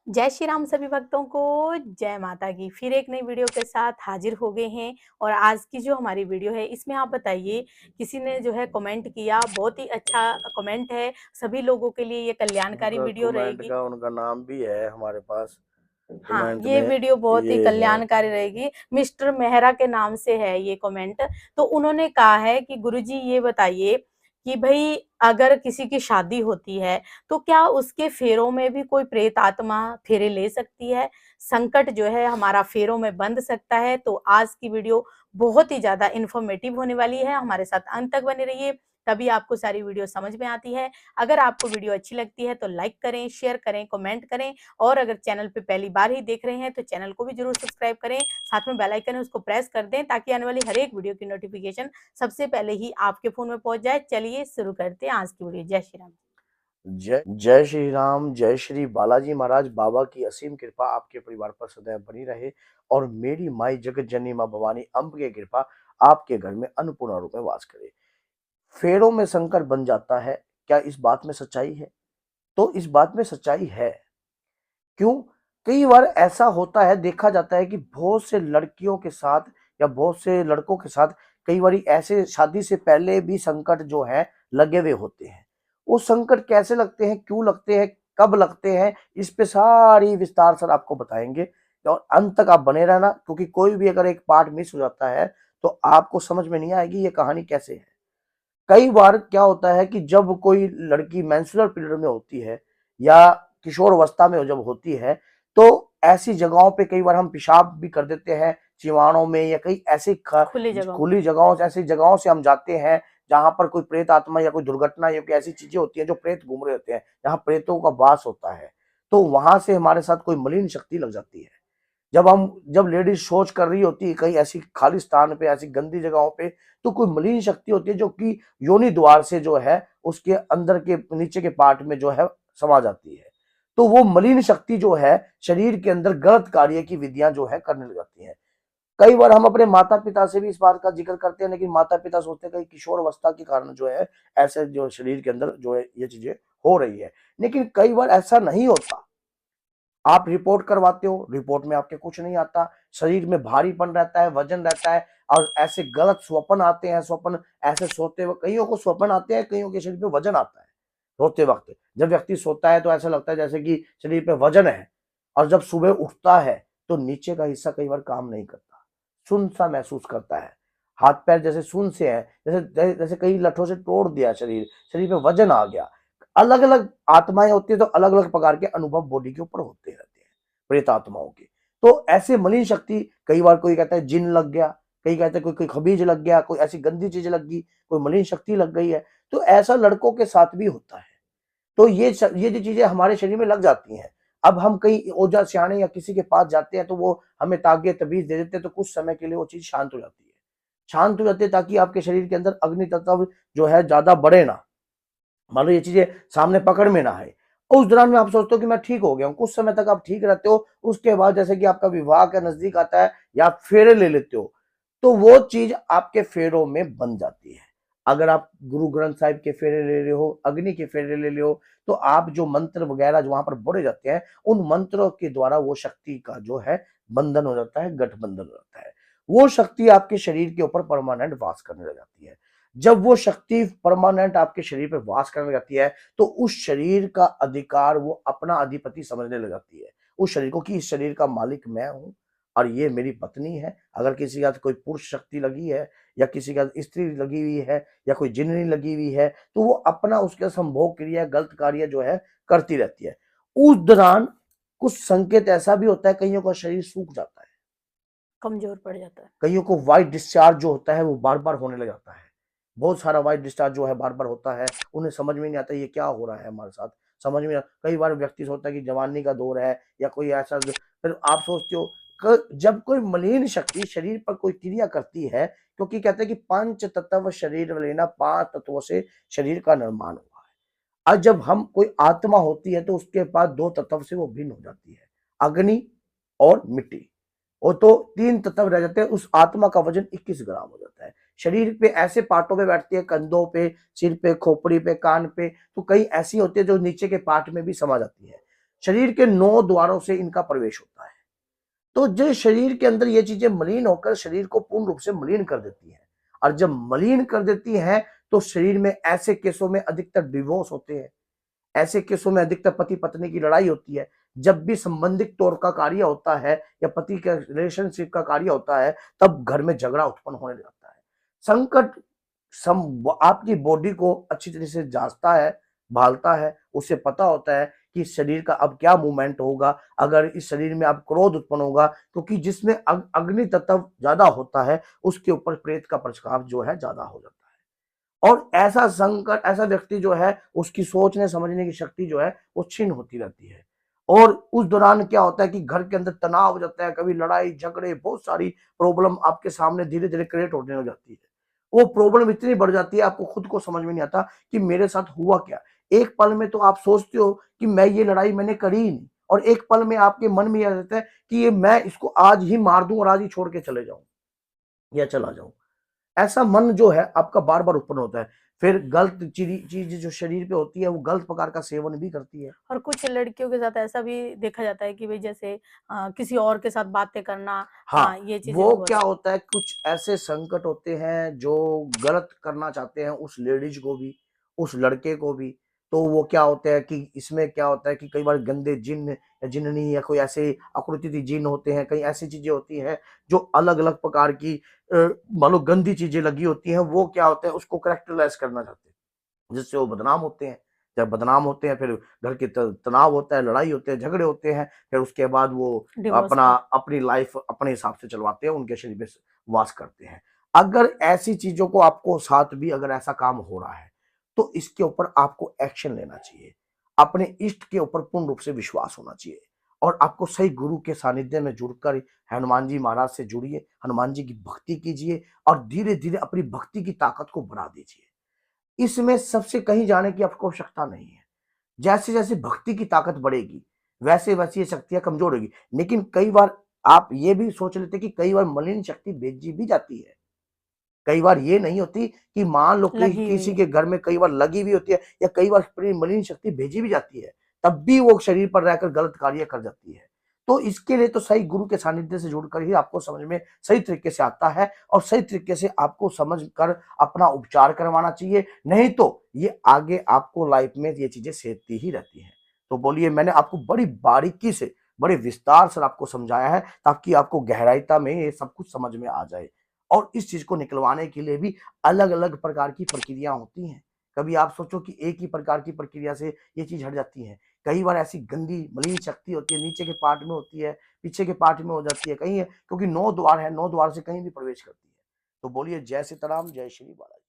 जय श्री राम सभी भक्तों को, जय माता की। फिर एक नई वीडियो के साथ हाजिर हो गए हैं। और आज की जो हमारी वीडियो है इसमें आप बताइए, किसी ने जो है कमेंट किया, बहुत ही अच्छा कमेंट है। सभी लोगों के लिए ये कल्याणकारी उनका वीडियो कमेंट रहेगी। का उनका नाम भी है हमारे पास हाँ, कमेंट ये में। वीडियो बहुत ही ये है कल्याणकारी रहेगी। मिस्टर मेहरा के नाम से है ये कमेंट। तो उन्होंने कहा है कि गुरुजी ये बताइए कि भाई अगर किसी की शादी होती है तो क्या उसके फेरों में भी कोई प्रेत आत्मा फेरे ले सकती है? संकट जो है हमारा फेरों में बंध सकता है। तो आज की वीडियो बहुत ही ज्यादा इंफॉर्मेटिव होने वाली है। हमारे साथ अंत तक बने रहिए, तभी आपको सारी वीडियो समझ में आती है। अगर आपको वीडियो अच्छी लगती है तो लाइक करें, शेयर करें, कमेंट करें। और अगर चैनल पे पहली बार ही देख रहे हैं तो चैनल को भी जरूर सब्सक्राइब करें। साथ में बेल आइकन है उसको प्रेस कर दें ताकि आने वाली हर एक वीडियो की नोटिफिकेशन सबसे पहले ही आपके फोन में पहुंच जाए। चलिए शुरू करते हैं आज की वीडियो। जय श्री राम। जय जय श्री राम, जय श्री बालाजी महाराज। बाबा की असीम कृपा आपके परिवार पर सदैव बनी रहे और मेरी माई जगत जननी माँ भवानी अम्ब की कृपा आपके घर में अन्नपूर्णा रूप में वास करे। फेरों में संकट बन जाता है, क्या इस बात में सच्चाई है? तो इस बात में सच्चाई है। क्यों? कई बार ऐसा होता है, देखा जाता है कि बहुत से लड़कियों के साथ या बहुत से लड़कों के साथ कई बार ऐसे शादी से पहले भी संकट जो है लगे हुए होते हैं। वो संकट कैसे लगते हैं, क्यों लगते हैं, कब लगते हैं, इस पे सारी विस्तार सर आपको बताएंगे। और अंत तक आप बने रहना, क्योंकि कोई भी अगर एक पार्ट मिस हो जाता है तो आपको समझ में नहीं आएगी ये कहानी कैसे है। कई बार क्या होता है कि जब कोई लड़की मेंस्ट्रुअल पीरियड में होती है या किशोर अवस्था में जब होती है, तो ऐसी जगहों पे कई बार हम पेशाब भी कर देते हैं, चिवाड़ों में या कई ऐसी खुली जगहों में। खुली जगहों से, ऐसी जगहों से हम जाते हैं जहां पर कोई प्रेत आत्मा या कोई दुर्घटना या कोई ऐसी चीजें होती हैं जो प्रेत घूम रहे होते हैं, जहां प्रेतों का वास होता है। तो वहां से हमारे साथ कोई मलिन शक्ति लग जाती है। जब लेडीज शौच कर रही होती है कहीं ऐसी खाली स्थान पे, ऐसी गंदी जगहों पे, तो कोई मलिन शक्ति होती है जो कि योनि द्वार से जो है उसके अंदर के नीचे के पार्ट में जो है समा जाती है। तो वो मलिन शक्ति जो है शरीर के अंदर गलत कार्य की विधियां जो है करने लग जाती है। कई बार हम अपने माता पिता से भी इस बात का जिक्र करते हैं, लेकिन माता पिता सोचते हैं कि किशोर अवस्था के कारण जो है ऐसे जो शरीर के अंदर जो है ये चीजें हो रही है। लेकिन कई बार ऐसा नहीं होता। आप रिपोर्ट करवाते हो, रिपोर्ट में आपके कुछ नहीं आता, शरीर में भारीपन रहता है, वजन रहता है और ऐसे गलत स्वप्न आते हैं। स्वप्न ऐसे सोते हुए कईयों को स्वप्न आते हैं, कईयों के शरीर पे वजन आता है। सोते वक्त जब व्यक्ति सोता है तो ऐसा लगता है जैसे कि शरीर पे वजन है, और जब सुबह उठता है तो नीचे का हिस्सा कई बार काम नहीं करता, सुन सा महसूस करता है। हाथ पैर जैसे सुन से है, जैसे जैसे कई लठों से तोड़ दिया शरीर, शरीर पे वजन आ गया। अलग अलग आत्माएं होती है तो अलग अलग प्रकार के अनुभव बॉडी के ऊपर होते रहते हैं प्रेत आत्माओं के। तो ऐसे मलिन शक्ति, कई बार कोई कहता है जिन लग गया, कई कहते हैं कोई कोई खबीज लग गया, कोई ऐसी गंदी चीज लग गई, कोई मलिन शक्ति लग गई है। तो ऐसा लड़कों के साथ भी होता है। तो ये जो चीजें हमारे शरीर में लग जाती हैं, अब हम कहीं ओझा सियाने या किसी के पास जाते हैं तो वो हमें तागे तबीज दे देते हैं, तो कुछ समय के लिए वो चीज शांत हो जाती है। शांत हो जाती है ताकि आपके शरीर के अंदर अग्नि तत्व जो है ज्यादा बढ़े ना, मान लो ये चीजें सामने पकड़ में ना आए। उस दौरान में आप सोचते हो कि मैं ठीक हो गया हूँ, कुछ समय तक आप ठीक रहते हो। उसके बाद जैसे कि आपका विवाह का नजदीक आता है या आप फेरे ले लेते हो, तो वो चीज आपके फेरों में बन जाती है। अगर आप गुरु ग्रंथ साहिब के फेरे ले रहे हो, अग्नि के फेरे ले रहे हो, तो आप जो मंत्र वगैरह जो वहां पर बोले जाते हैं, उन मंत्रों के द्वारा वो शक्ति का जो है बंधन हो जाता है, गठबंधन हो जाता है। वो शक्ति आपके शरीर के ऊपर परमानेंट वास करने लग जाती है। जब वो शक्ति परमानेंट आपके शरीर पर वास करने लगती है तो उस शरीर का अधिकार वो अपना अधिपति समझने लग जाती है। उस शरीर को कि इस शरीर का मालिक मैं हूं और ये मेरी पत्नी है। अगर किसी का कोई पुरुष शक्ति लगी है या किसी का स्त्री लगी हुई है या कोई जिन्नी लगी हुई है, तो वो अपना उसके संभोग क्रिया गलत कार्य जो है करती रहती है। उस दौरान कुछ संकेत ऐसा भी होता है, कईयों का शरीर सूख जाता है, कमजोर पड़ जाता है। कईयों को व्हाइट डिस्चार्ज जो होता है वो बार बार होने लग जाता है। बहुत सारा व्हाइट डिस्चार्ज जो है बार बार होता है, उन्हें समझ में नहीं आता ये क्या हो रहा है हमारे साथ। समझ में कई बार व्यक्ति सोचता है कि जवानी का दौर है या कोई ऐसा, फिर आप सोचते हो जब कोई मलिन शक्ति शरीर पर कोई क्रिया करती है, क्योंकि कहते हैं कि पंच तत्व शरीर लेना, पांच तत्वों से शरीर का निर्माण हुआ है। और जब हम कोई आत्मा होती है तो उसके पास दो तत्व से वो भिन्न हो जाती है, अग्नि और मिट्टी। वो तो तीन तत्व रह जाते हैं, उस आत्मा का वजन 21 ग्राम हो जाता है। शरीर पे ऐसे पार्टों पे बैठती है, कंधों पे, सिर पे, खोपड़ी पे, कान पे, तो कई ऐसी होती है जो नीचे के पार्ट में भी समा जाती है। शरीर के 9 द्वारों से इनका प्रवेश होता है। तो जो शरीर के अंदर ये चीजें मलिन होकर शरीर को पूर्ण रूप से मलिन कर देती है, और जब मलिन कर देती है तो शरीर में ऐसे केसों में अधिकतर डिवोर्स होते हैं, ऐसे केसों में अधिकतर पति पत्नी की लड़ाई होती है। जब भी संबंधित तौर का कार्य होता है या पति का रिलेशनशिप का कार्य होता है, तब घर में झगड़ा उत्पन्न होने लगता है। संकट आपकी बॉडी को अच्छी तरह से जांचता है, भालता है, उसे पता होता है कि शरीर का अब क्या मूवमेंट होगा, अगर इस शरीर में अब क्रोध उत्पन्न होगा, क्योंकि जिसमें अग्नि तत्व ज्यादा होता है उसके ऊपर प्रेत का प्रभाव जो है ज्यादा हो जाता है। और ऐसा संकट, ऐसा व्यक्ति जो है उसकी सोचने समझने की शक्ति जो है वो क्षीण होती रहती है। और उस दौरान क्या होता है कि घर के अंदर तनाव हो जाता है, कभी लड़ाई झगड़े, बहुत सारी प्रॉब्लम आपके सामने धीरे धीरे क्रिएट होने लग जाती है। वो प्रॉब्लम इतनी बढ़ जाती है आपको खुद को समझ में नहीं आता कि मेरे साथ हुआ क्या। एक पल में तो आप सोचते हो कि मैं ये लड़ाई मैंने करी ही नहीं, और एक पल में आपके मन में यह रहता है कि ये मैं इसको आज ही मार दूं और आज ही छोड़ के चले जाऊं या चला जाऊं। ऐसा मन जो है आपका बार बार उत्पन्न होता है। फिर गलत चीज जो शरीर पे होती है वो गलत प्रकार का सेवन भी करती है। और कुछ लड़कियों के साथ ऐसा भी देखा जाता है कि भई जैसे किसी और के साथ बातें करना, हाँ, ये चीज़ें भी वो बहुत। क्या होता है, कुछ ऐसे संकट होते हैं जो गलत करना चाहते हैं उस लेडीज को भी, उस लड़के को भी। तो वो क्या होता है कि इसमें क्या होता है कि कई बार गंदे जिन्न या जिन्नी या कोई ऐसे आकृति जिन्न होते हैं, कई ऐसी चीजें होती हैं जो अलग अलग प्रकार की मान लो गंदी चीजें लगी होती हैं, वो क्या होता है उसको करेक्टरलाइज करना चाहते हैं, जिससे वो बदनाम होते हैं। जब बदनाम होते हैं फिर घर के तनाव होता है, लड़ाई होते हैं, झगड़े होते हैं, फिर उसके बाद वो डिवोर्स अपना का। अपनी लाइफ अपने हिसाब से चलवाते हैं, उनके शरीर में वास करते हैं। अगर ऐसी चीजों को आपको साथ भी अगर ऐसा काम हो रहा है तो इसके ऊपर आपको एक्शन लेना चाहिए। अपने इष्ट के ऊपर पूर्ण रूप से विश्वास होना चाहिए, और आपको सही गुरु के सानिध्य में जुड़कर हनुमान जी महाराज से जुड़िए, हनुमान जी की भक्ति कीजिए और धीरे धीरे अपनी भक्ति की ताकत को बढ़ा दीजिए। इसमें सबसे कहीं जाने की आपको आवश्यकता नहीं है। जैसे जैसे भक्ति की ताकत बढ़ेगी वैसे वैसे ये शक्तियां कमजोर होगी। लेकिन कई बार आप ये भी सोच लेते कि कई बार मलिन शक्ति भेजी भी जाती है। कई बार ये नहीं होती कि मान लो कि लगी हुई किसी है। के घर में कई बार लगी भी होती है या कई बार पूरी मलिन शक्ति भेजी भी जाती है, तब भी वो शरीर पर रहकर गलत कार्य कर जाती है। तो इसके लिए तो सही गुरु के सानिध्य से जुड़कर ही आपको समझ में सही तरीके से आता है, और सही तरीके से आपको समझ कर अपना उपचार करवाना चाहिए। नहीं तो ये आगे आपको लाइफ में ये चीजें सेधती ही रहती हैं। तो बोलिए, मैंने आपको बड़ी बारीकी से, बड़े विस्तार से आपको समझाया है ताकि आपको गहराईता में ये सब कुछ समझ में आ जाए। और इस चीज को निकलवाने के लिए भी अलग अलग प्रकार की प्रक्रिया होती हैं। कभी आप सोचो कि एक ही प्रकार की प्रक्रिया से ये चीज हट जाती है। कई बार ऐसी गंदी मलिन शक्ति होती है, नीचे के पार्ट में होती है, पीछे के पार्ट में हो जाती है, कहीं है क्योंकि 9 द्वार है, 9 द्वार से कहीं भी प्रवेश करती है। तो बोलिए, जय सीताराम, जय श्री बालाजी।